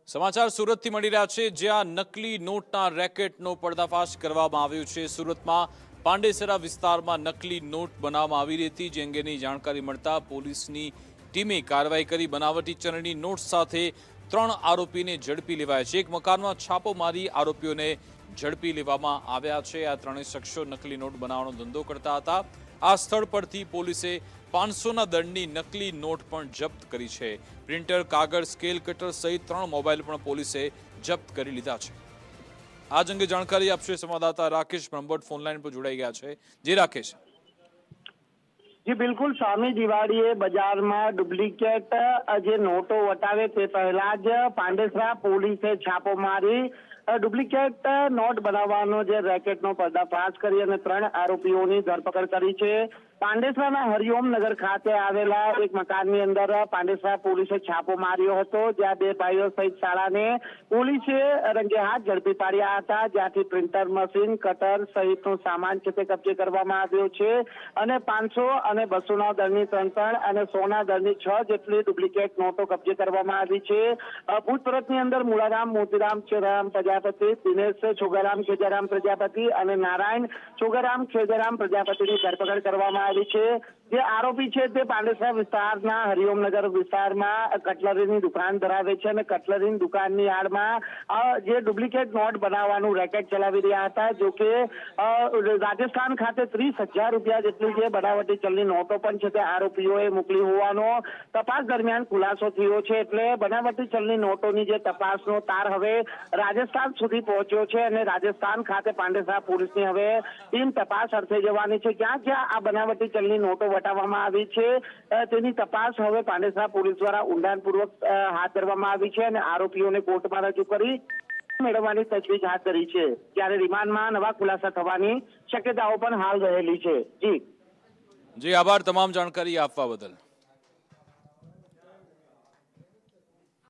સમાચાર સુરતથી મળી રહ્યા છે, જ્યાં નકલી નોટના રેકેટનો પર્દાફાશ કરવામાં આવ્યો છે। સુરતમાં પાંડેસરા વિસ્તારમાં નકલી નોટ બનાવવામાં આવી રહી હતી, જે અંગેની જાણકારી મળતા પોલીસની ટીમે કાર્યવાહી કરી બનાવટી ચલણી નોટ સાથે 3 આરોપીને ઝડપી લેવાયા છે। એક મકાનમાં છાપો મારી આરોપીઓને ઝડપી લેવામાં આવ્યા છે। આ ત્રણેય શખ્સો નકલી નોટ બનાવવાનો ધંધો કરતા હતા। આ સ્થળ પરથી પોલીસે 500ના દંડની નકલી નોટ પણ જપ્ત કરી છે। પ્રિન્ટર, કાગળ, સ્કેલ કટર સહિત 3 મોબાઈલ પણ પોલીસે જપ્ત કરી લીધા છે। આ અંગે જાણકારી આપશે સંવાદદાતા રાકેશ બ્રહ્મભટ્ટ ફોનલાઈન પર જોડાઈ ગયા છે। જે રાકેશ। जी बिल्कुल, स्वामी दिवाळीए बजाરમાં ડુપ્લિકેટ જે નોટો વટાવે તે પહેલા જ પાંડેસરા પોલીસે છાપો મારી ડુપ્લિકેટ નોટ બનાવવાનો જે રેકેટનો પર્દાફાશ કરી અને 3 આરોપીઓની ધરપકડ કરી છે। પાંડેસરાના હરિઓમ નગર ખાતે આવેલા એક મકાનની અંદર પાંડેસરા પોલીસે છાપો માર્યો હતો, જ્યાં 2 ભાઈઓ સહિત શાળાને પોલીસે રંગે હાથ ઝડપી પાડ્યા હતા, જ્યાંથી પ્રિન્ટર મશીન, કટર સહિતનો સામાન છે તે કબજે કરવામાં આવ્યો છે અને 500 અને 200ના દરની 3 અને 100ના દરની 6 જેટલી ડુપ્લિકેટ નોટો કબજે કરવામાં આવી છે। પૂછપરછની અંદર મુળારામ મોતીરામ ચેરારામ પ્રજાપતિ, દિનેશ છોગારામ ખેજારામ પ્રજાપતિ અને નારાયણ છોગારામ ખેજારામ પ્રજાપતિની ધરપકડ કરવામાં આવી છે। જે આરોપી છે તે પાંડેસરા વિસ્તારના હરિઓમનગર વિસ્તારમાં કટલરીની દુકાન ધરાવે છે અને કટલરીની દુકાનની આડમાં જે ડુપ્લિકેટ નોટ બનાવવાનું રેકેટ ચલાવી રહ્યા હતા। જો કે રાજસ્થાન ખાતે 30,000 રૂપિયા જેટલી જે બનાવટી ચલણી નોટો પણ છે તે આરોપીઓએ મોકલી હોવાનો તપાસ દરમિયાન ખુલાસો થયો છે। એટલે બનાવટી ચલણી નોટોની જે તપાસનો તાર હવે રાજસ્થાન સુધી પહોંચ્યો છે અને રાજસ્થાન ખાતે પાંડેસરા પોલીસની હવે ટીમ તપાસ અર્થે જવાની છે। ક્યાં ક્યાં આ બનાવટી ચલણી નોટો વટાવવામાં આવી છે તેની તપાસ હવે પાંડેસરા પોલીસ દ્વારા ઊંડાણપૂર્વક હાથ ધરવામાં આવી છે અને આરોપીઓને કોર્ટમાં રજૂ કરી મેળવવાની તજવીજ હાથ ધરી છે। ત્યારે રિમાન્ડમાં નવા ખુલાસા થવાની શક્યતાઓ પણ હાલ રહેલી છે। જી આભાર તમામ જાણકારી આપવા બદલ।